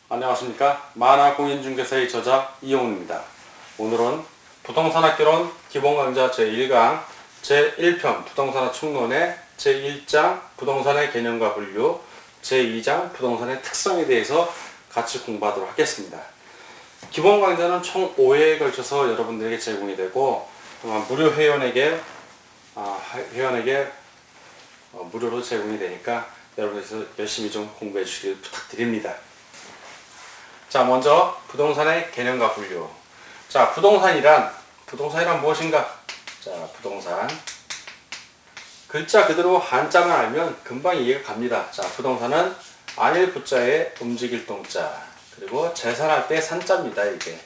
안녕하십니까. 만화공인중개사의 저자 이용훈입니다. 오늘은 부동산학개론 기본강좌 제1강 제1편 부동산학 총론의 제1장 부동산의 개념과 분류, 제2장 부동산의 특성에 대해서 같이 공부하도록 하겠습니다. 기본강좌는 총 5회에 걸쳐서 여러분들에게 제공이 되고 무료 회원에게 무료로 제공이 되니까 여러분께서 열심히 좀 공부해 주시길 부탁드립니다. 자, 먼저 부동산의 개념과 분류. 자, 부동산이란 무엇인가? 자, 부동산. 글자 그대로 한자만 알면 금방 이해가 갑니다. 자, 부동산은 안일 부자에 움직일 동자, 그리고 재산할 때 산자입니다, 이게.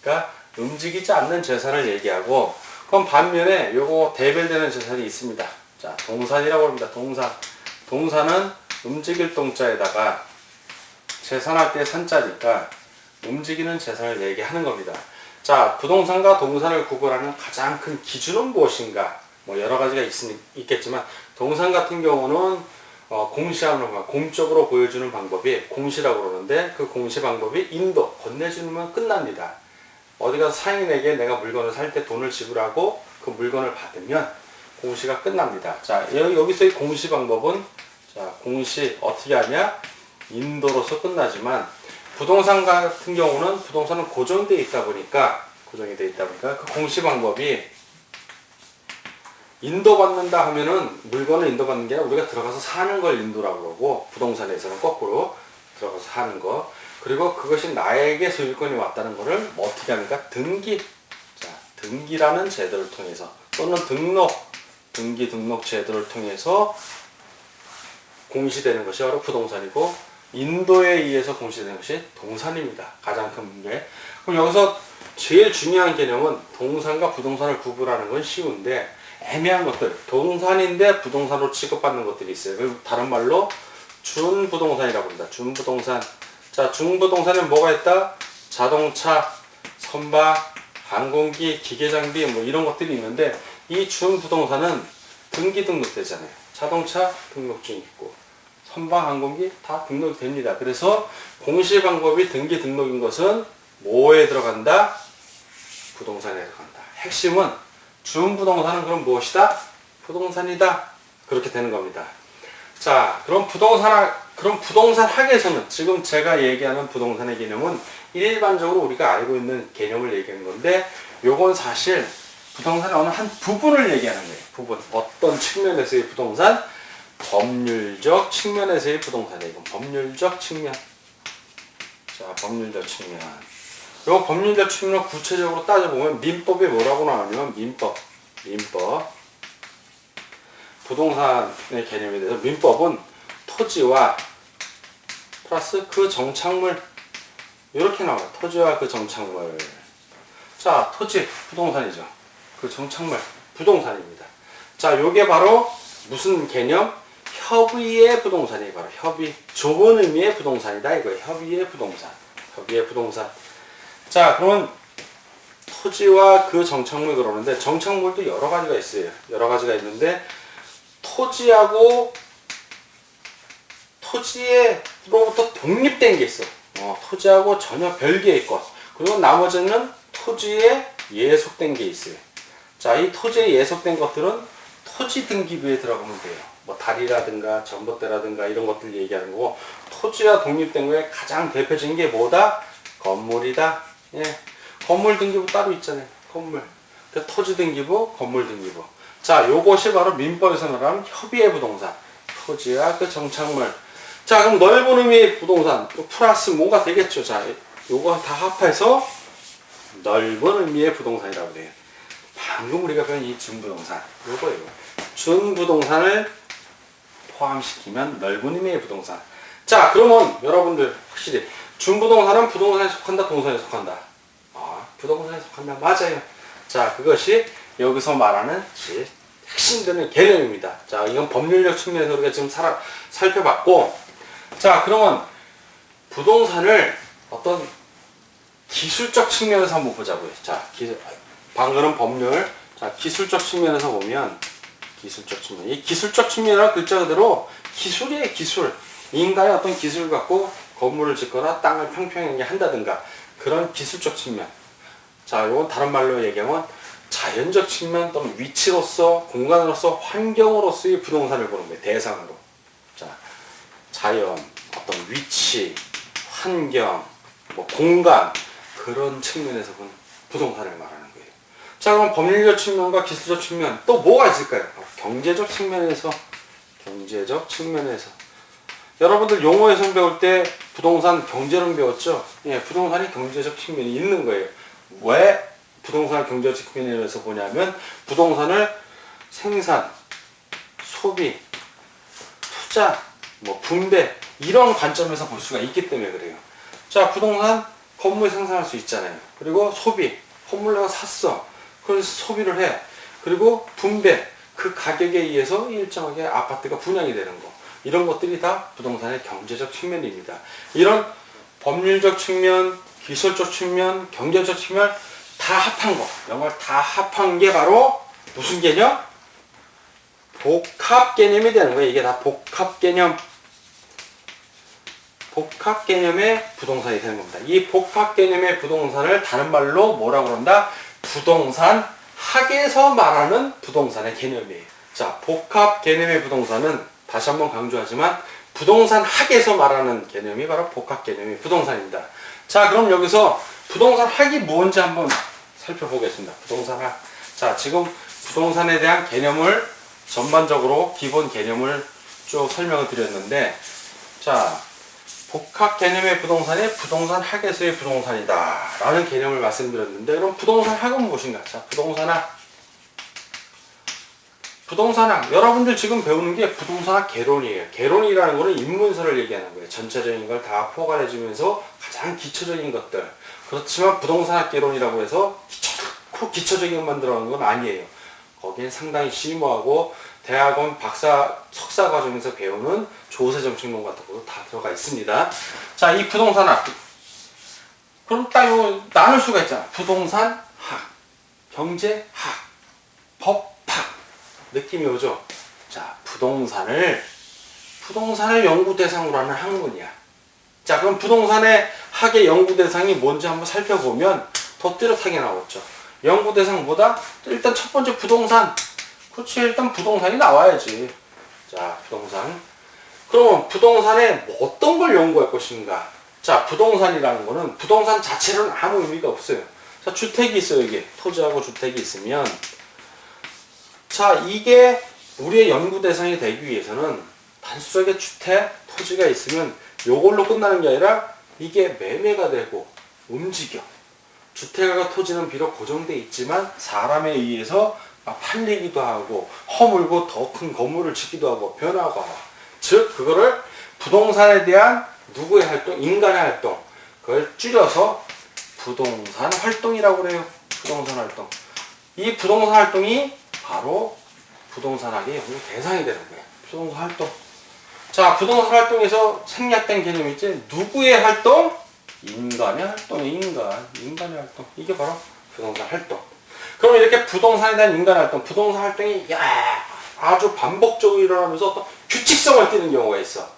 그러니까 움직이지 않는 재산을 얘기하고, 그럼 반면에 요거 대별되는 재산이 있습니다. 자, 동산이라고 합니다. 동산은 움직일 동자에다가 재산할 때 산자니까 움직이는 재산을 얘기하는 겁니다. 자, 부동산과 동산을 구분하는 가장 큰 기준은 무엇인가? 뭐 여러 가지가 있겠지만 동산 같은 경우는 공시하는 공적으로 보여주는 방법이 공시라고 그러는데, 그 공시 방법이 인도, 건네주면 끝납니다. 어디 가서 상인에게 내가 물건을 살 때 돈을 지불하고 그 물건을 받으면 공시가 끝납니다. 자, 여기서의 공시 방법은, 자, 공시 어떻게 하냐? 인도로서 끝나지만, 부동산 같은 경우는 부동산은 고정이 되어 있다 보니까 그 공시 방법이 인도받는다 하면은 물건을 인도받는 게 아니라 우리가 들어가서 사는 걸 인도라고 그러고, 부동산에서는 거꾸로 들어가서 사는 거, 그리고 그것이 나에게 소유권이 왔다는 것을 어떻게 합니까? 등기. 자, 등기라는 제도를 통해서, 또는 등록 제도를 통해서 공시되는 것이 바로 부동산이고, 인도에 의해서 공시되는 것이 동산입니다. 가장 큰 게. 그럼 여기서 제일 중요한 개념은 동산과 부동산을 구분하는 건 쉬운데, 애매한 것들, 동산인데 부동산으로 취급받는 것들이 있어요. 다른 말로 준부동산이라고 합니다. 준부동산. 자, 준부동산에 뭐가 있다? 자동차, 선박, 항공기, 기계장비 뭐 이런 것들이 있는데, 이 준부동산은 등기 등록되잖아요. 자동차 등록증 있고 선박, 항공기 다 등록이 됩니다. 그래서 공시 방법이 등기 등록인 것은 뭐에 들어간다? 부동산에 들어간다. 핵심은 준부동산은 그럼 무엇이다? 부동산이다. 그렇게 되는 겁니다. 자, 그럼 부동산 학에서는 지금 제가 얘기하는 부동산의 개념은 일반적으로 우리가 알고 있는 개념을 얘기하는 건데, 요건 사실 부동산의 어느 한 부분을 얘기하는 거예요. 부분. 어떤 측면에서의 부동산? 법률적 측면에서의 부동산이에요. 이건 법률적 측면. 자, 법률적 측면. 요 법률적 측면을 구체적으로 따져보면 민법에 뭐라고 나오냐면 민법. 부동산의 개념에 대해서 민법은 토지와 플러스 그 정착물, 이렇게 나와요. 토지와 그 정착물. 자, 토지 부동산이죠. 그 정착물 부동산입니다. 자, 요게 바로 무슨 개념? 협의의 부동산이 바로 협의, 좁은 의미의 부동산이다 이거예요. 협의의 부동산. 자, 그러면 토지와 그 정착물 그러는데, 정착물도 여러 가지가 있어요. 여러 가지가 있는데, 토지로부터 독립된 게 있어. 토지하고 전혀 별개의 것. 그리고 나머지는 토지에 예속된 게 있어요. 자, 이 토지에 예속된 것들은 토지 등기부에 들어가면 돼요. 뭐 다리라든가 전봇대라든가 이런 것들 얘기하는 거고, 토지와 독립된 거에 가장 대표적인 게 뭐다? 건물이다. 예. 건물 등기부 따로 있잖아요. 건물. 그 토지 등기부, 건물 등기부. 자, 요것이 바로 민법에서 말하는 협의의 부동산. 토지와 그 정착물. 자, 그럼 넓은 의미의 부동산. 플러스 뭔가 되겠죠. 자, 요거 다 합해서 넓은 의미의 부동산이라고 돼요. 방금 우리가 배운 이 준부동산. 요거예요. 준부동산을 포함시키면 넓은 의미의 부동산. 자, 그러면 여러분들 확실히 준부동산은 부동산에 속한다, 동산에 속한다? 부동산에 속한다. 맞아요. 자, 그것이 여기서 말하는 핵심되는 개념입니다. 자, 이건 법률적 측면에서 우리가 지금 살펴봤고, 자, 그러면 부동산을 어떤 기술적 측면에서 한번 보자고요. 자, 방금은 법률. 자, 기술적 측면에서 보면, 이 기술적 측면이라는 글자 그대로 기술이에요, 기술. 인간의 어떤 기술을 갖고 건물을 짓거나 땅을 평평하게 한다든가 그런 기술적 측면. 자, 이건 다른 말로 얘기하면 자연적 측면 또는 위치로서 공간으로서 환경으로서의 부동산을 보는 거예요. 대상으로. 자, 자연, 어떤 위치, 환경, 뭐 공간 그런 측면에서 본 부동산을 말하는 거예요. 자, 그럼 법률적 측면과 기술적 측면 또 뭐가 있을까요? 경제적 측면에서 여러분들 용어에서 배울 때 부동산 경제론 배웠죠? 예, 부동산이 경제적 측면이 있는 거예요. 왜 부동산을 경제적 측면에서 보냐면 부동산을 생산, 소비, 투자, 뭐 분배 이런 관점에서 볼 수가 있기 때문에 그래요. 자, 부동산 건물 생산할 수 있잖아요. 그리고 소비, 건물 내가 샀어. 그래서 소비를 해. 그리고 분배, 그 가격에 의해서 일정하게 아파트가 분양이 되는 거. 이런 것들이 다 부동산의 경제적 측면입니다. 이런 법률적 측면, 기술적 측면, 경제적 측면 다 합한 거. 이런 걸 다 합한 게 바로 무슨 개념? 복합 개념이 되는 거예요. 이게 다 복합 개념. 복합 개념의 부동산이 되는 겁니다. 이 복합 개념의 부동산을 다른 말로 뭐라고 그런다? 부동산 학에서 말하는 부동산의 개념이에요. 자, 복합 개념의 부동산은 다시 한번 강조하지만 부동산 학에서 말하는 개념이 바로 복합 개념의 부동산입니다. 자, 그럼 여기서 부동산 학이 뭔지 한번 살펴보겠습니다. 부동산 학. 자, 지금 부동산에 대한 개념을 전반적으로 기본 개념을 쭉 설명을 드렸는데, 자, 복합 개념의 부동산이 부동산 학에서의 부동산이다 라는 개념을 말씀드렸는데, 그럼 부동산 학은 무엇인가? 자, 부동산학. 여러분들 지금 배우는 게 부동산학 개론이에요. 개론이라는 거는 인문서를 얘기하는 거예요. 전체적인 걸 다 포괄해주면서 가장 기초적인 것들. 그렇지만 부동산학 개론이라고 해서 기초적인 것만 들어가는 건 아니에요. 거기에 상당히 심오하고 대학원 박사, 석사 과정에서 배우는 조세정책론 같은 것도 다 들어가 있습니다. 자, 이 부동산학. 그럼 딱 이거 나눌 수가 있잖아. 부동산학, 경제학, 법학. 느낌이 오죠? 자, 부동산을 연구 대상으로 하는 학문이야. 자, 그럼 부동산의 학의 연구 대상이 뭔지 한번 살펴보면 더 뚜렷하게 나왔죠. 연구 대상보다 일단 첫 번째 부동산. 그렇지, 일단 부동산이 나와야지. 자, 부동산. 그럼 부동산에 어떤 걸 연구할 것인가? 자, 부동산이라는 거는 부동산 자체로는 아무 의미가 없어요. 자, 주택이 있어요, 이게. 토지하고 주택이 있으면. 자, 이게 우리의 연구 대상이 되기 위해서는 단순하게 주택, 토지가 있으면 요걸로 끝나는 게 아니라 이게 매매가 되고 움직여. 주택과 토지는 비록 고정되어 있지만 사람에 의해서 팔리기도 하고 허물고 더 큰 건물을 짓기도 하고 변화가 와. 즉 그거를 부동산에 대한 누구의 활동? 인간의 활동. 그걸 줄여서 부동산 활동이라고 그래요. 부동산 활동. 이 부동산 활동이 바로 부동산학의 연구 대상이 되는 거예요. 부동산 활동. 자, 부동산 활동에서 생략된 개념이 있지. 누구의 활동? 인간의 활동. 인간의 활동. 이게 바로 부동산 활동. 그럼 이렇게 부동산에 대한 인간의 활동, 부동산 활동이 아주 반복적으로 일어나면서 어떤 규칙성을 띠는 경우가 있어.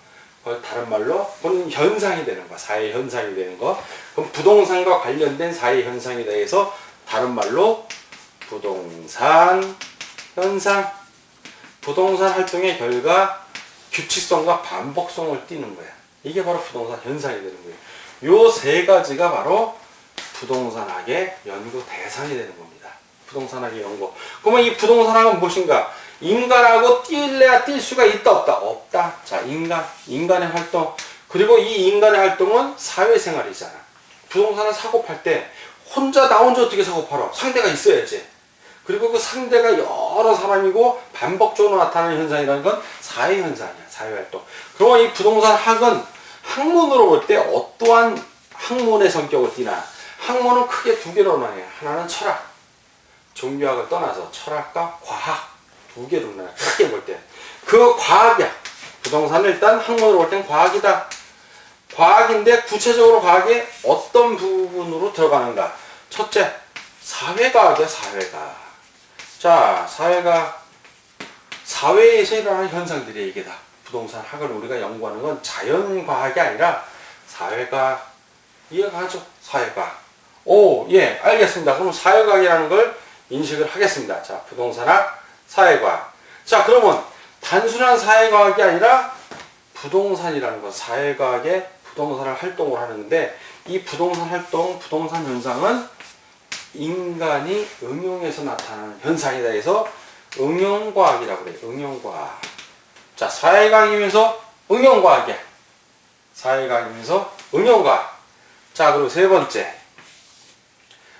그걸 다른 말로 보는 현상이 되는 거야. 사회 현상이 되는 거. 그럼 부동산과 관련된 사회 현상에 대해서 다른 말로 부동산 현상, 부동산 활동의 결과 규칙성과 반복성을 띠는 거야. 이게 바로 부동산 현상이 되는 거예요. 요 세 가지가 바로 부동산학의 연구 대상이 되는 겁니다. 부동산학의 연구. 그러면 이 부동산학은 무엇인가? 인간하고 뛸래야 뛸 수가 있다 없다? 없다. 자, 인간의 활동. 그리고 이 인간의 활동은 사회생활이잖아. 부동산을 사고 팔 때 나 혼자 어떻게 사고 팔아? 상대가 있어야지. 그리고 그 상대가 여러 사람이고 반복적으로 나타나는 현상이라는 건 사회현상이야. 사회활동. 그러면 이 부동산학은 학문으로 볼 때 어떠한 학문의 성격을 띠나? 학문은 크게 두 개로 나뉘어요. 하나는 철학. 종교학을 떠나서 철학과 과학 두 개로 나눠요. 크게 볼 때. 그 과학이야. 부동산은 일단 학문으로 볼 땐 과학이다. 과학인데 구체적으로 과학이 어떤 부분으로 들어가는가? 첫째, 사회과학이야. 사회가. 자, 사회에서 일어나는 현상들이야. 이게 다. 부동산 학을 우리가 연구하는 건 자연과학이 아니라 사회과학. 이해가 가죠? 사회과학. 오, 예, 알겠습니다. 그럼 사회과학이라는 걸 인식을 하겠습니다. 자, 부동산학, 사회과학. 자, 그러면 단순한 사회과학이 아니라 부동산이라는 건 사회과학의 부동산을 활동을 하는데, 이 부동산 활동, 부동산 현상은 인간이 응용해서 나타나는 현상이다 해서 응용과학이라고 그래요. 응용과학. 자, 사회과학이면서 응용과학이야. 사회과학이면서 응용과학. 자, 그리고 세 번째.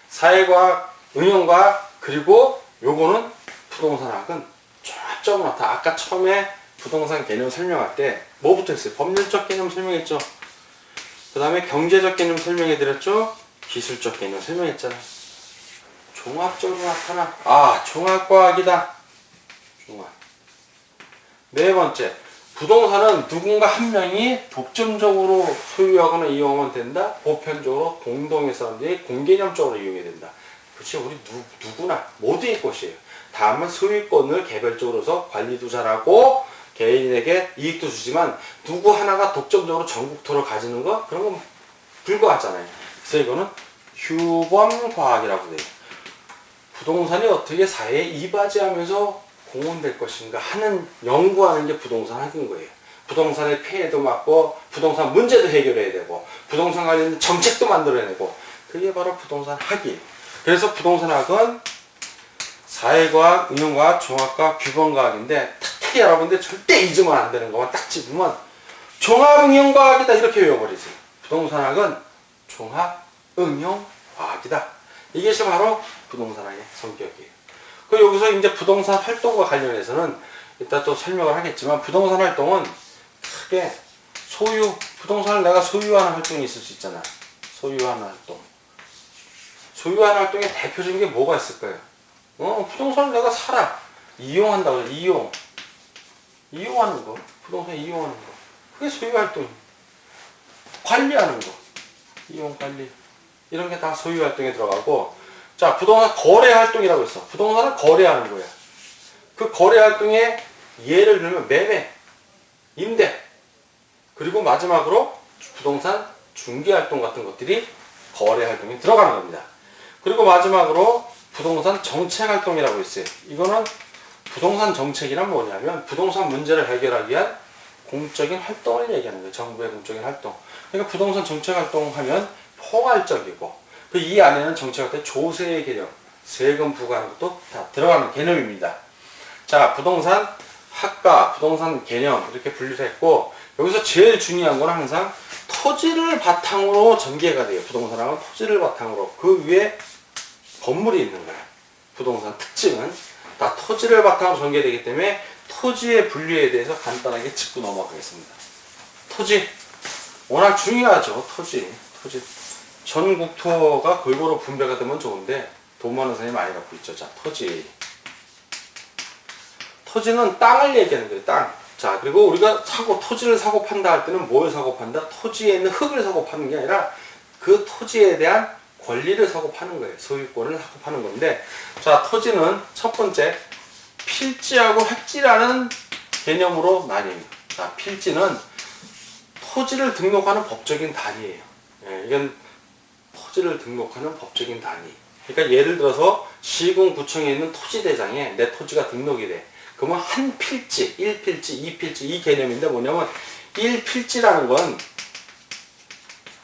사회과학, 응용과학, 그리고 요거는 부동산학은 종합적으로 나타. 아까 처음에 부동산 개념 설명할 때 뭐부터 했어요? 법률적 개념 설명했죠. 그 다음에 경제적 개념 설명해드렸죠. 기술적 개념 설명했잖아요. 종합적으로 나타나. 아, 종합과학이다. 종합. 네 번째. 부동산은 누군가 한 명이 독점적으로 소유하거나 이용하면 된다. 보편적으로 공동의 사람들이 공개념적으로 이용해야 된다. 그렇지, 우리 누구나 모두의 것이에요. 다만 소유권을 개별적으로서 관리도 잘하고 개인에게 이익도 주지만 누구 하나가 독점적으로 전국토를 가지는 거, 그런 건 불가하잖아요. 그래서 이거는 규범과학이라고 돼요. 부동산이 어떻게 사회에 이바지하면서 공헌될 것인가 하는 연구하는 게 부동산 학인 거예요. 부동산의 피해도 막고 부동산 문제도 해결해야 되고 부동산 관련된 정책도 만들어내고, 그게 바로 부동산 학이에요. 그래서 부동산 학은 사회과학, 응용과학, 종합과학, 규범과학인데, 특히 여러분들 절대 잊으면 안 되는 것만 딱 집으면 종합응용과학이다 이렇게 외워버리세요. 부동산학은 종합응용과학이다. 이것이 바로 부동산학의 성격이에요. 그 여기서 이제 부동산 활동과 관련해서는 이따 또 설명을 하겠지만, 부동산 활동은 크게 부동산을 내가 소유하는 활동이 있을 수 있잖아. 소유하는 활동. 소유하는 활동의 대표적인 게 뭐가 있을까요? 부동산을 내가 이용한다고 해요. 이용하는 거. 부동산 이용하는 거. 그게 소유 활동이에요. 관리하는 거. 이용 관리. 이런 게 다 소유 활동에 들어가고, 자, 부동산 거래 활동이라고 했어. 부동산은 거래하는 거야. 그 거래 활동에 예를 들면 매매, 임대, 그리고 마지막으로 부동산 중개 활동 같은 것들이 거래 활동에 들어가는 겁니다. 그리고 마지막으로 부동산 정책 활동이라고 있어요. 이거는 부동산 정책이란 뭐냐면 부동산 문제를 해결하기 위한 공적인 활동을 얘기하는 거예요. 정부의 공적인 활동. 그러니까 부동산 정책 활동하면 포괄적이고, 이 안에는 정책할 조세의 개념, 세금 부과하는 것도 다 들어가는 개념입니다. 자, 부동산 학과, 부동산 개념 이렇게 분류를 했고, 여기서 제일 중요한 건 항상 토지를 바탕으로 전개가 돼요. 부동산하고는 토지를 바탕으로, 그 위에 건물이 있는 거예요. 부동산 특징은 다 토지를 바탕으로 전개되기 때문에 토지의 분류에 대해서 간단하게 짚고 넘어가겠습니다. 토지 워낙 중요하죠. 토지 전국토가 골고루 분배가 되면 좋은데 돈 많은 사람이 많이 갖고 있죠. 자, 토지는 땅을 얘기하는 거예요. 땅. 자, 그리고 우리가 토지를 사고 판다 할 때는 뭘 사고 판다? 토지에 있는 흙을 사고 파는 게 아니라 그 토지에 대한 권리를 사고 파는 거예요. 소유권을 사고 파는 건데, 자, 토지는 첫 번째 필지하고 획지라는 개념으로 나뉩니다. 자, 필지는 토지를 등록하는 법적인 단위예요. 예, 이건 토지를 등록하는 법적인 단위. 그러니까 예를 들어서 시군구청에 있는 토지대장에 내 토지가 등록이 돼. 그러면 한 필지, 1필지, 2필지 이 개념인데, 뭐냐면 1필지라는 건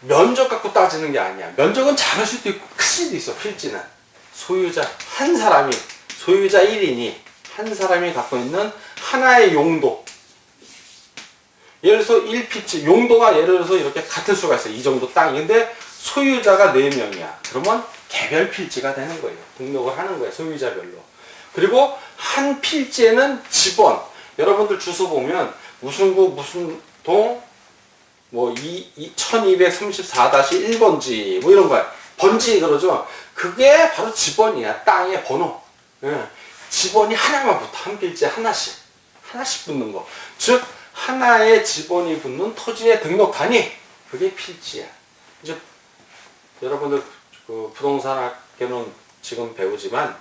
면적 갖고 따지는 게 아니야. 면적은 작을 수도 있고 클 수도 있어. 필지는 소유자 한 사람이, 소유자 1인이 한 사람이 갖고 있는 하나의 용도, 예를 들어서 1필지 용도가 예를 들어서 이렇게 같을 수가 있어. 이 정도 땅이. 근데 소유자가 4명이야. 그러면 개별 필지가 되는 거예요. 등록을 하는 거예요. 소유자별로. 그리고 한 필지에는 지번, 여러분들 주소 보면 무슨 구 무슨 동 뭐 1234-1번지 뭐 이런 거야. 번지 그러죠. 그게 바로 지번이야. 땅의 번호. 예. 지번이 하나만 붙어. 한 필지에 하나씩 붙는 거. 즉 하나의 지번이 붙는 토지의 등록 단위, 그게 필지야. 이제 여러분들 그 부동산학교는 지금 배우지만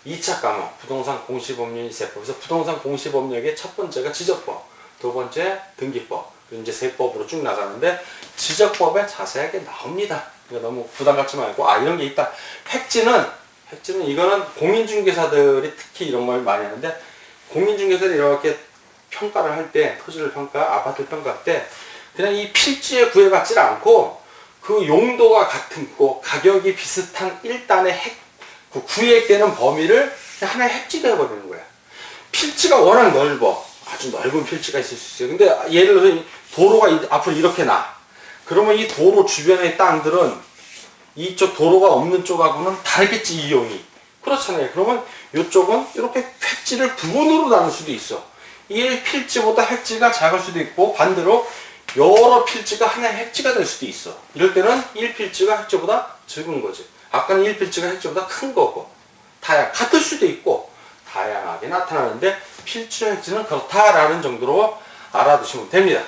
2차 과목 부동산 공시법률 세법에서 부동산 공시법령의 첫 번째가 지적법, 두 번째 등기법, 그리고 이제 세법으로 쭉 나가는데 지적법에 자세하게 나옵니다. 그러니까 너무 부담 갖지 말고 이런 게 있다. 획지는 이거는 공인중개사들이 특히 이런 걸 많이 하는데, 공인중개사들이 이렇게 평가를 할 때, 토지를 아파트를 평가할 때 그냥 이 필지에 구애받지 않고 그 용도가 같은 거, 가격이 비슷한 일단의 그 구획되는 범위를 그냥 하나의 획지가 해버리는 거야. 필지가 워낙 넓어. 아주 넓은 필지가 있을 수 있어요. 근데 예를 들어서 도로가 앞으로 이렇게 나. 그러면 이 도로 주변의 땅들은 이쪽 도로가 없는 쪽하고는 다르겠지, 이용이. 그렇잖아요. 그러면 이쪽은 이렇게 획지를 부분으로 나눌 수도 있어. 이 필지보다 획지가 작을 수도 있고, 반대로 여러 필지가 하나의 획지가 될 수도 있어. 이럴 때는 1필지가 획지보다 적은 거지. 아까는 1필지가 획지보다 큰 거고. 같을 수도 있고 다양하게 나타나는데, 필지 획지는 그렇다라는 정도로 알아두시면 됩니다.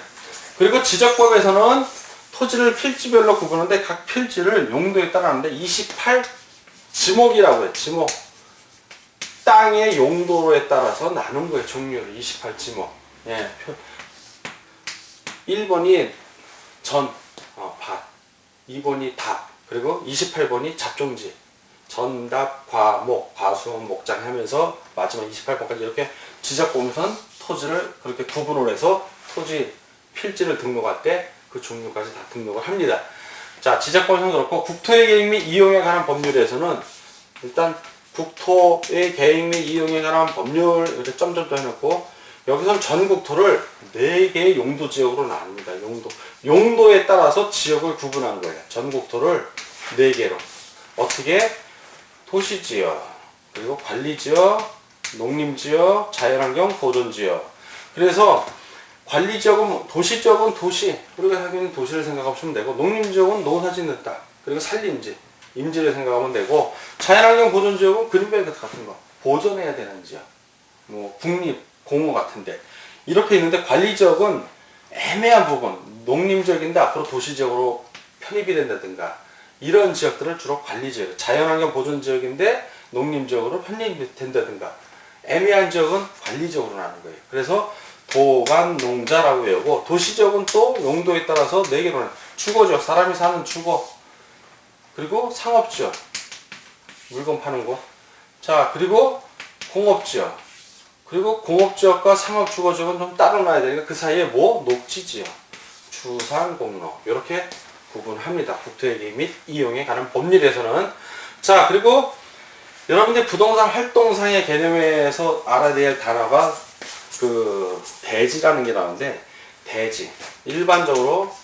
그리고 지적법에서는 토지를 필지별로 구분하는데 각 필지를 용도에 따라 하는데 28지목이라고 해요. 지목. 땅의 용도에 따라서 나눈 거예요. 종류를 28지목. 예. 1번이 밭. 2번이 답. 그리고 28번이 잡종지. 전답, 과목, 과수원, 목장 하면서 마지막 28번까지 이렇게 지적법에서는 토지를 그렇게 구분을 해서 토지 필지를 등록할 때 그 종류까지 다 등록을 합니다. 자, 지적법에서는 그렇고, 국토의 계획 및 이용에 관한 법률에서는 일단 국토의 계획 및 이용에 관한 법률 이렇게 점점점 해놓고, 여기서는 전국토를 4개의 용도지역으로 나눕니다. 용도에 따라서 지역을 구분한 거예요. 전국토를 4개로. 어떻게? 도시지역, 그리고 관리지역, 농림지역, 자연환경 보존지역. 그래서 관리지역은, 도시지역은 도시, 우리가 살고 있는 도시를 생각하시면 되고, 농림지역은 농사짓는 땅, 그리고 산림지, 임지를 생각하면 되고, 자연환경 보존지역은 그린벨트 같은 거, 보존해야 되는 지역, 뭐 국립, 공호 같은데, 이렇게 있는데, 관리지역은 애매한 부분, 농림지역인데 앞으로 도시지역으로 편입이 된다든가, 이런 지역들을 주로 관리지역, 자연환경 보존지역인데 농림지역으로 편입이 된다든가, 애매한 지역은 관리지역으로 나는 거예요. 그래서 도간, 농자라고 외우고, 도시지역은 또 용도에 따라서 4개로 나눠요. 주거지역, 사람이 사는 주거, 그리고 상업지역, 물건 파는 거. 자, 그리고 공업지역, 그리고 공업지역과 상업주거지역은 좀 따로 놔야 되니까 그 사이에 녹지지역, 주상공로, 이렇게 구분합니다. 국토의 계획 및 이용에 관한 법률에서는. 자, 그리고 여러분들 부동산 활동상의 개념에서 알아야 될 단어가 그 대지라는 게 나오는데, 대지. 일반적으로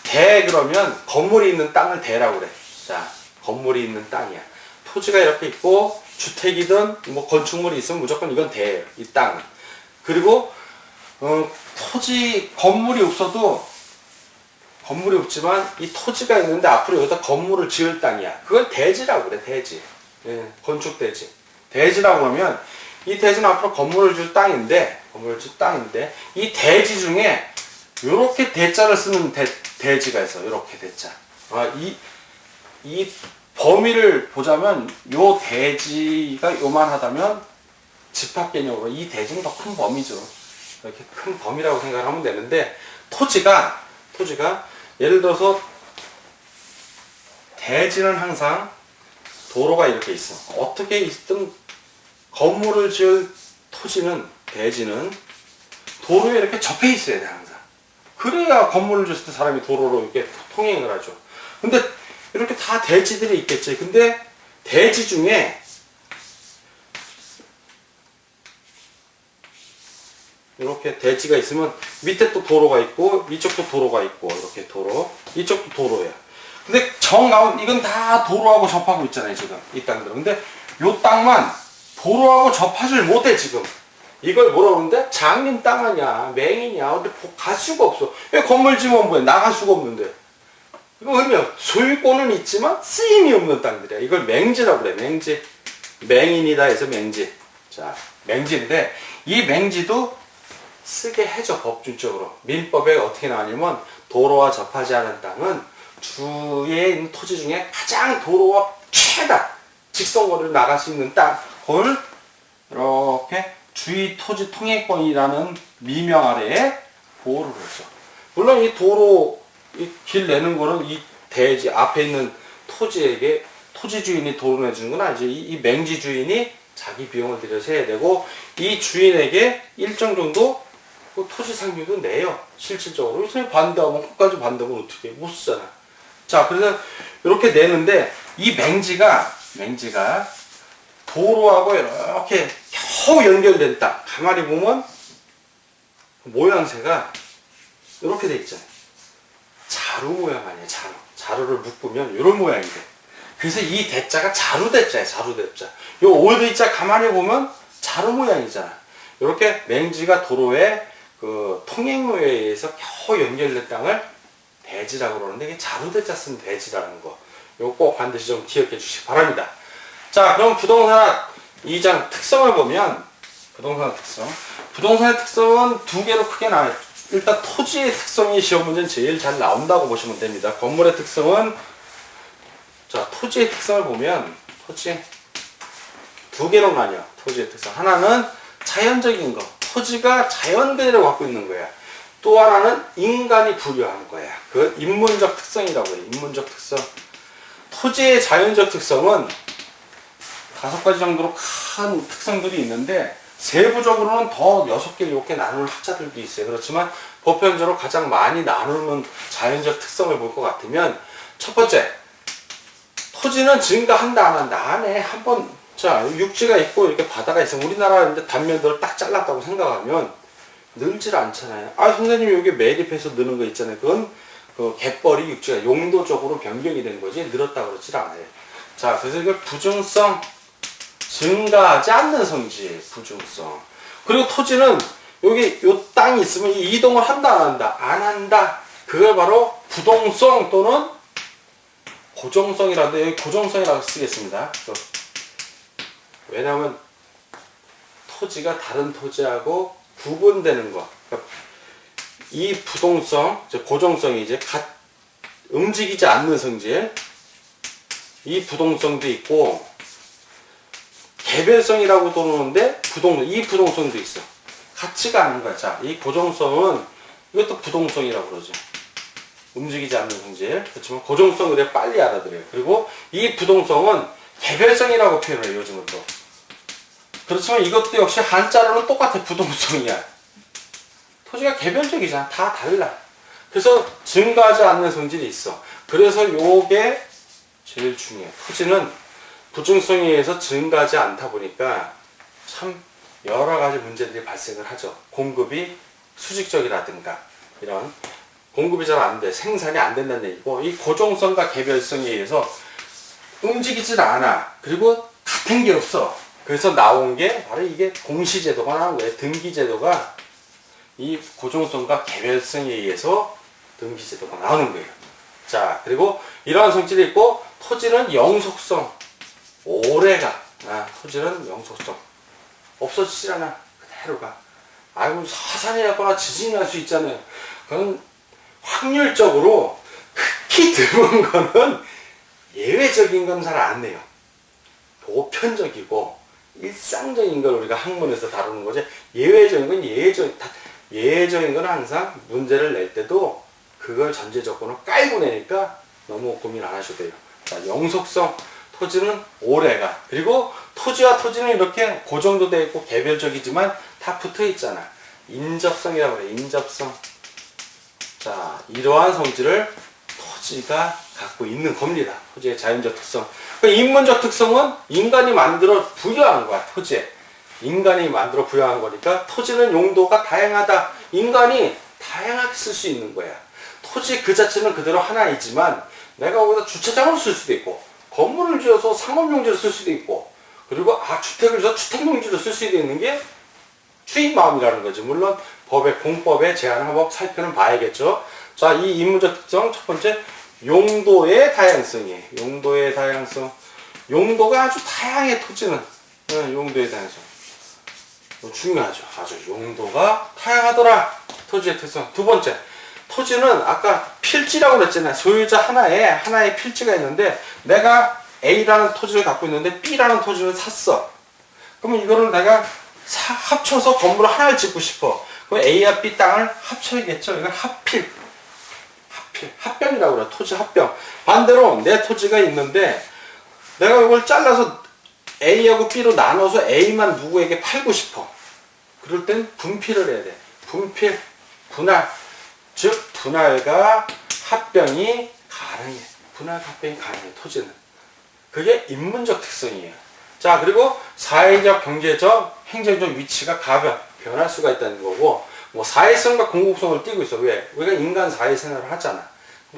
대 그러면 건물이 있는 땅을 대라고 그래. 자, 건물이 있는 땅이야. 토지가 이렇게 있고 주택이든 뭐 건축물이 있으면 무조건 이건 대예요. 이 땅은. 그리고 건물이 없지만 이 토지가 있는데 앞으로 여기다 건물을 지을 땅이야. 그걸 대지라고 그래. 대지. 예, 건축 대지. 대지라고 하면 이 대지는 앞으로 건물을 줄 땅인데 이 대지 중에 요렇게 대자를 쓰는 대지가 있어. 요렇게 대자. 이 범위를 보자면 요 대지가 요만하다면 집합 개념으로 이 대지는 더 큰 범위죠. 이렇게 큰 범위라고 생각하면 되는데, 토지가 예를 들어서 대지는 항상 도로가 이렇게 있어. 어떻게 있든 건물을 지을 대지는 도로에 이렇게 접해 있어야 돼, 항상. 그래야 건물을 지을 때 사람이 도로로 이렇게 통행을 하죠. 근데 이렇게 다 대지들이 있겠지. 근데 대지 중에 이렇게 대지가 있으면 밑에 또 도로가 있고 이쪽도 도로가 있고, 이렇게 도로, 이쪽도 도로야. 근데 이건 다 도로하고 접하고 있잖아요, 지금 이 땅들은. 근데 요 땅만 도로하고 접하질 못해, 지금. 이걸 뭐라고 하는데? 장님 땅 아니야, 맹이냐. 근데 갈 수가 없어. 왜 건물 지으면 뭐야? 나갈 수가 없는데. 이거 의미야. 소유권은 있지만 쓰임이 없는 땅들이야. 이걸 맹지라고 그래. 맹지. 맹인이다 해서 맹지. 자, 맹지인데 이 맹지도 쓰게 해줘, 법률적으로. 민법에 어떻게 나오냐면, 도로와 접하지 않은 땅은 주위에 있는 토지 중에 가장 도로와 최다 직선거리로 나갈 수 있는 땅, 그걸 이렇게 주의 토지 통행권이라는 미명 아래에 보호를 했죠. 물론 이 도로 길 내는 거는 이 대지 앞에 있는 토지에게 토지 주인이 도로 내주는 건 아니지. 이 맹지 주인이 자기 비용을 들여서 해야 되고 이 주인에게 일정 정도 그 토지 상류도 내요. 실질적으로. 그래서 반대하면 끝까지 반대하면 어떻게 해? 못 쓰잖아. 자, 그래서 이렇게 내는데 이 맹지가 도로하고 이렇게 겨우 연결된 땅. 가만히 보면 모양새가 이렇게 돼 있잖아요. 자루 모양 아니에요. 자루를 묶으면 이런 모양이 돼. 그래서 이 대자가 자루대자예요. 자루대자. 요 오대자 가만히 보면 자루 모양이잖아. 이렇게 맹지가 도로에 그 통행로에 의해서 겨우 연결된 땅을 대지라고 그러는데 이게 자루대자 쓴 대지라는 거. 요거 꼭 반드시 좀 기억해 주시기 바랍니다. 자, 그럼 부동산 2장 특성을 보면 부동산의 특성은 두 개로 크게 나와요. 일단 토지의 특성이 시험 문제는 제일 잘 나온다고 보시면 됩니다. 건물의 특성은 자, 토지의 특성을 보면 토지 두 개로 나뉘어. 토지의 특성 하나는 자연적인 거, 토지가 자연 그대로 갖고 있는 거야. 또 하나는 인간이 부여한 거야. 그건 인문적 특성이라고 해요. 인문적 특성. 토지의 자연적 특성은 5가지 정도로 큰 특성들이 있는데 세부적으로는 더 6개, 7개 나누는 학자들도 있어요. 그렇지만 보편적으로 가장 많이 나누는 자연적 특성을 볼 것 같으면 첫 번째, 토지는 증가한다 안 한다. 안에 한번 자 육지가 있고 이렇게 바다가 있으면 우리나라 이제 단면들을 딱 잘랐다고 생각하면 늘질 않잖아요. 아 선생님 여기 매립해서 느는 거 있잖아요. 그건 그 갯벌이 육지가 용도적으로 변경이 된 거지 늘었다 그러질 않아요. 자 그래서 이걸 부중성 증가하지 않는 성질 부중성. 그리고 토지는 여기 요 땅이 있으면 이동을 한다 안 한다 안 한다. 그걸 바로 부동성 또는 고정성이라도 여기 고정성이라고 쓰겠습니다. 왜냐하면 토지가 다른 토지하고 구분되는 거. 그러니까 이 부동성, 고정성이 이제 움직이지 않는 성질. 이 부동성도 있고 개별성이라고 부르는데 이 부동성도 있어. 같이가 않는 거야. 자, 이 고정성은 이것도 부동성이라고 그러죠. 움직이지 않는 성질. 그렇지만 고정성을 되게 빨리 알아들어요. 그리고 이 부동성은 개별성이라고 표현을 해요. 요즘은 또. 그렇지만 이것도 역시 한자로는 똑같아. 부동성이야. 토지가 개별적이잖아. 다 달라. 그래서 증가하지 않는 성질이 있어. 그래서 요게 제일 중요해. 토지는 부중성에 의해서 증가하지 않다 보니까 참 여러 가지 문제들이 발생을 하죠. 공급이 수직적이라든가 이런 공급이 잘 안 돼. 생산이 안 된다는 얘기고 이 고정성과 개별성에 의해서 움직이질 않아. 그리고 같은 게 없어. 그래서 나온 게 바로 이게 공시제도가 나온 거예요. 등기제도가 이 고정성과 개별성에 의해서 등기제도가 나오는 거예요. 자, 그리고 이러한 성질이 있고 토지는 영속성. 오래가. 토지는 영속성. 없어지질 않아. 그대로가. 아이고, 화산이 났거나 지진이 날 수 있잖아요. 그건 확률적으로 극히 드문 거는 예외적인 건 잘 안 내요. 보편적이고 일상적인 걸 우리가 학문에서 다루는 거지. 예외적인 건 예외적인 건 항상 문제를 낼 때도 그걸 전제 조건을 깔고 내니까 너무 고민 안 하셔도 돼요. 자, 영속성. 토지는 오래가. 그리고 토지와 토지는 이렇게 고정도 되어 있고 개별적이지만 다 붙어 있잖아. 인접성이라고 그래. 인접성. 자, 이러한 성질을 토지가 갖고 있는 겁니다. 토지의 자연적 특성. 인문적 특성은 인간이 만들어 부여한 거야. 토지에. 인간이 만들어 부여한 거니까 토지는 용도가 다양하다. 인간이 다양하게 쓸 수 있는 거야. 토지 그 자체는 그대로 하나이지만 내가 거기다 주차장을 쓸 수도 있고 건물을 지어서 상업용지를 쓸 수도 있고 그리고 주택을 지어서 주택용지를 쓸 수도 있는 게 주인 마음이라는 거지. 물론 공법의 제한을 한번 살펴는 봐야겠죠. 자, 이 인문적 특성 첫 번째 용도의 다양성이에요. 용도의 다양성. 용도가 아주 다양해. 토지는 용도의 다양성 중요하죠. 아주 용도가 다양하더라. 토지의 특성. 두 번째 토지는 아까 필지라고 그랬잖아요. 소유자 하나의 필지가 있는데 내가 A라는 토지를 갖고 있는데 B라는 토지를 샀어. 그러면 이거를 내가 합쳐서 건물을 하나를 짓고 싶어. 그럼 A와 B 땅을 합쳐야겠죠. 이건 합병이라고 그래. 토지 합병. 반대로 내 토지가 있는데 내가 이걸 잘라서 A하고 B로 나눠서 A만 누구에게 팔고 싶어. 그럴 땐 분필을 해야 돼. 분필, 분할. 즉 분할과 합병이 가능해. 분할과 합병이 가능해. 토지는. 그게 인문적 특성이에요. 자, 그리고 사회적, 경제적, 행정적 위치가 변할 수가 있다는 거고, 뭐 사회성과 공공성을 띠고 있어. 왜? 우리가 인간 사회생활을 하잖아.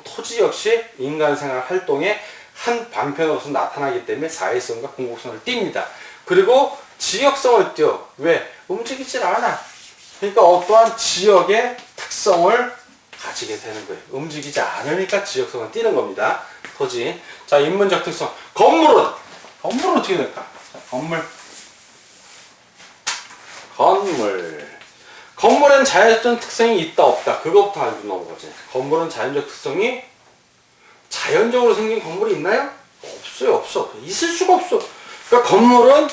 토지 역시 인간 생활 활동의 한 방편으로서 나타나기 때문에 사회성과 공공성을 띱니다. 그리고 지역성을 띄어. 왜? 움직이질 않아. 그러니까 어떠한 지역의 특성을 가지게 되는 거예요. 움직이지 않으니까 지역성을 띄는 겁니다. 토지. 자, 인문적 특성. 건물은 어떻게 될까? 자, 건물엔 자연적 특성이 있다 없다. 그것부터 알고 넘어가지. 건물은 자연적 특성이 자연적으로 생긴 건물이 있나요? 없어. 있을 수가 없어. 그러니까 건물은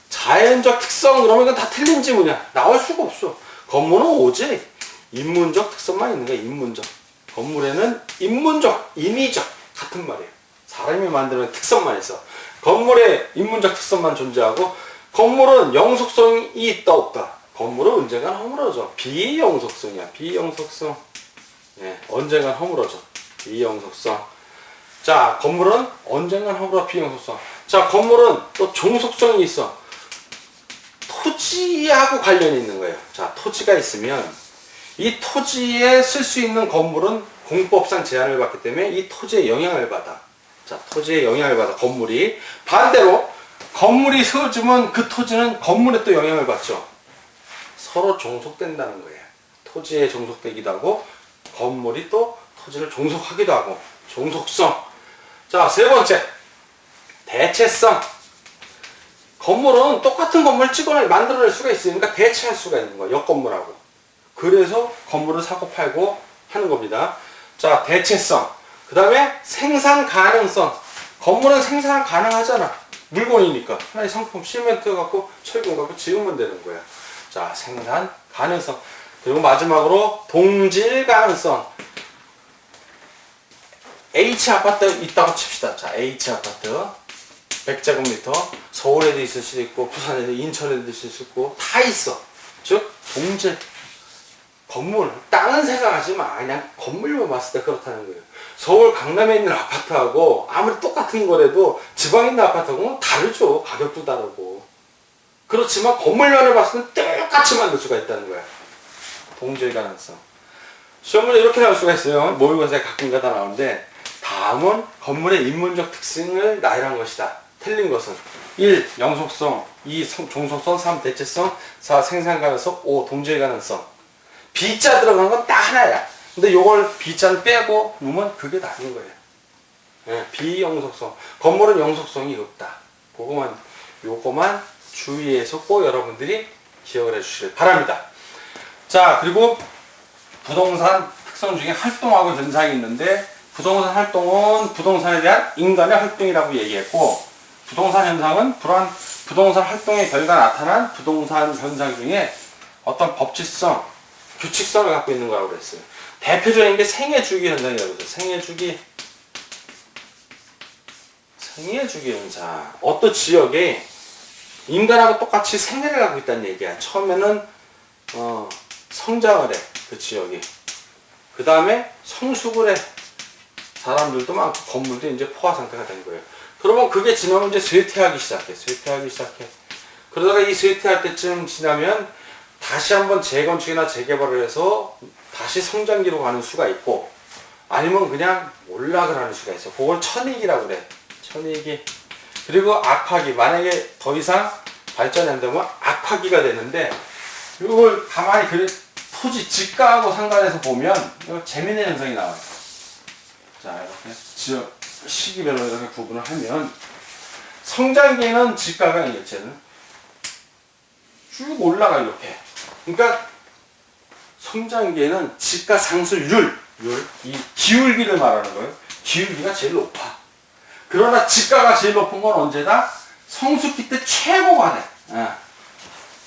자연적 특성 그러면 이건 다 틀린 지문이야. 나올 수가 없어. 건물은 오직 인문적 특성만 있는 거야. 인문적. 건물에는 인문적, 인위적 같은 말이에요. 사람이 만드는 특성만 있어. 건물에 인문적 특성만 존재하고 건물은 영속성이 있다 없다. 건물은 언젠간 허물어져. 비영속성이야. 비영속성. 네, 언젠간 허물어져. 비영속성. 자, 건물은 언젠간 허물어. 비영속성. 자, 건물은 또 종속성이 있어. 토지하고 관련이 있는 거예요. 자, 토지가 있으면 이 토지에 쓸 수 있는 건물은 공법상 제한을 받기 때문에 이 토지에 영향을 받아. 자, 토지에 영향을 받아. 건물이. 반대로 건물이 세워지면 그 토지는 건물에 또 영향을 받죠. 서로 종속된다는 거예요. 토지에 종속되기도 하고 건물이 또 토지를 종속하기도 하고. 종속성. 자, 세 번째. 대체성. 건물은 똑같은 건물을 찍어내 만들어낼 수가 있으니까 대체할 수가 있는 거예요. 옆 건물하고. 그래서 건물을 사고 팔고 하는 겁니다. 자, 대체성. 그 다음에 생산 가능성. 건물은 생산 가능하잖아. 물건이니까. 하나의 상품, 시멘트 갖고 철근 갖고 지으면 되는 거야. 자, 생산 가능성. 그리고 마지막으로 동질 가능성. H아파트 있다고 칩시다. 자, H아파트 100제곱미터. 서울에도 있을 수도 있고 부산에도 인천에도 있을 수 있고 다 있어. 즉 동질. 건물, 땅은 생각하지 마. 그냥 건물만 봤을 때 그렇다는 거예요. 서울 강남에 있는 아파트하고 아무리 똑같은 거라도 지방에 있는 아파트하고는 다르죠. 가격도 다르고. 그렇지만 건물만을 봤을 때 똑같이 만들 수가 있다는 거야. 동질 가능성. 시험 문제 이렇게 나올 수가 있어요. 모의고사에 가끔가다 나오는데 다음은 건물의 인문적 특징을 나열한 것이다. 틀린 것은 1. 영속성 2. 종속성 3. 대체성 4. 생산 가능성 5. 동질 가능성. B자 들어간 건 딱 하나야. 근데 요걸 B자를 빼고 놓으면 그게 다른 거예요. 네, 비영속성. 건물은 영속성이 없다. 요거만 주의해서 꼭 여러분들이 기억을 해주시길 바랍니다. 자, 그리고 부동산 특성 중에 활동하고 현상이 있는데 부동산 활동은 부동산에 대한 인간의 활동이라고 얘기했고 부동산 현상은 부동산 활동의 결과 나타난 부동산 현상 중에 어떤 법칙성, 규칙성을 갖고 있는 거라고 그랬어요. 대표적인 게 생애주기 현상이라고 했어요. 생애주기 현상. 어떤 지역에 인간하고 똑같이 생애를 갖고 있다는 얘기야. 처음에는 성장을 해. 그 지역이. 그 다음에 성숙을 해. 사람들도 많고 건물도 이제 포화 상태가 된 거예요. 그러면 그게 지나면 이제 쇠퇴하기 시작해. 그러다가 이 쇠퇴할 때쯤 지나면 다시 한번 재건축이나 재개발을 해서 다시 성장기로 가는 수가 있고 아니면 그냥 올락을 하는 수가 있어. 그걸 천익이라고 그래. 천익이. 그리고 악화기. 만약에 더 이상 발전이 안 되면 악화기가 되는데 이걸 가만히 토지 지가하고 상관해서 보면 이거 재미있는 현상이 나와요. 자, 이렇게 지역 시기별로 이렇게 구분을 하면 성장기에는 지가가 이제는 쭉 올라가 이렇게. 그러니까 성장기에는 지가 상승률, 이 기울기를 말하는 거예요. 기울기가 제일 높아. 그러나 지가가 제일 높은 건 언제다? 성숙기 때 최고가 돼.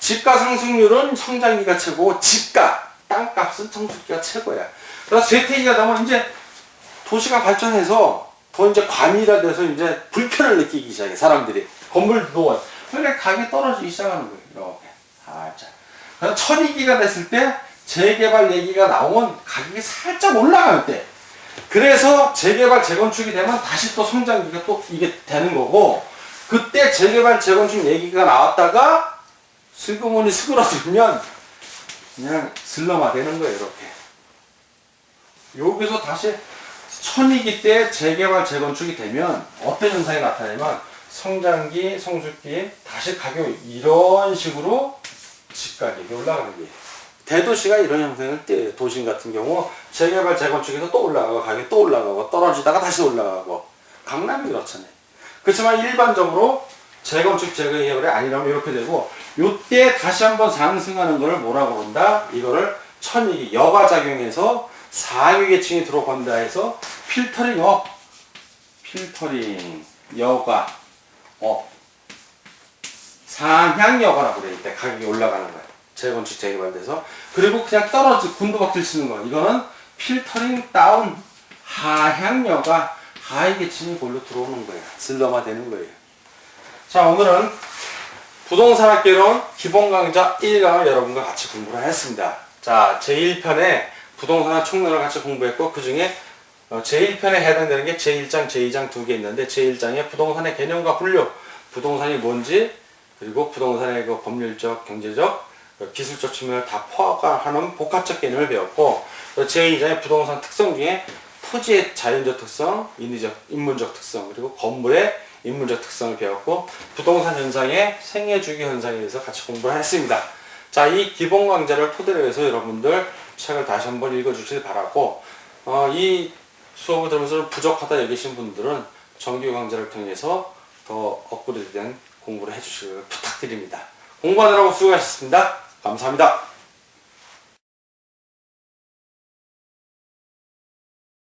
집가 상승률은 성장기가 최고, 집가, 땅값은 성숙기가 최고야. 그래서 쇠퇴기가 되면 이제 도시가 발전해서 더 이제 과밀화돼서 이제 불편을 느끼기 시작해, 사람들이. 건물 노원. 그러니까 가격이 떨어지기 시작하는 거예요. 이렇게. 살짝. 그래서 천위기가 됐을 때 재개발 얘기가 나오면 가격이 살짝 올라갈 때. 그래서 재개발, 재건축이 되면 다시 또 성장기가 또 이게 되는 거고, 그때 재개발, 재건축 얘기가 나왔다가 슬그머니 수그러들면 그냥 슬럼화 되는 거예요, 이렇게. 여기서 다시 천위기 때 재개발, 재건축이 되면 어떤 현상이 나타나냐면 성장기, 성숙기, 다시 가격이 이런 식으로 집가격이 올라가는 거예요. 대도시가 이런 형태를 띄어요. 도심 같은 경우 재개발, 재건축에서 또 올라가고 가격이 또 올라가고 떨어지다가 다시 올라가고. 강남이 그렇잖아요. 그렇지만 일반적으로 재건축, 재개발이 아니라면 이렇게 되고, 요때 다시 한번 상승하는 거를 뭐라고 그런다? 이거를 천위기, 여가작용해서 상위계층이 들어간다 해서 필터링 업, 필터링 여가 업, 상향여가라고 그래. 이때 가격이 올라가는 거야. 재건축, 재개발돼서. 그리고 그냥 곤두박질 치는 거, 이거는 필터링 다운, 하향여가, 하위계층이 골로 들어오는 거예요. 슬럼화 되는 거예요. 자, 오늘은 부동산학개론 기본강좌 1강을 여러분과 같이 공부를 했습니다. 자, 제1편에 부동산학 총론을 같이 공부했고, 그 중에 제1편에 해당되는 게 제1장, 제2장 두 개 있는데, 제1장에 부동산의 개념과 분류, 부동산이 뭔지, 그리고 부동산의 그 법률적, 경제적, 기술적 측면을 다 포괄하는 복합적 개념을 배웠고, 제2장의 부동산 특성 중에 토지의 자연적 특성, 인문적 특성, 그리고 건물의 인문적 특성을 배웠고, 부동산 현상의 생애주기 현상에 대해서 같이 공부를 했습니다. 자, 이 기본 강좌를 토대로 해서 여러분들 책을 다시 한번 읽어주시길 바라고, 이 수업을 들으면서 부족하다 여기신 분들은 정규 강좌를 통해서 더 업그레이드된 공부를 해주시길 부탁드립니다. 공부하느라고 수고하셨습니다. 감사합니다.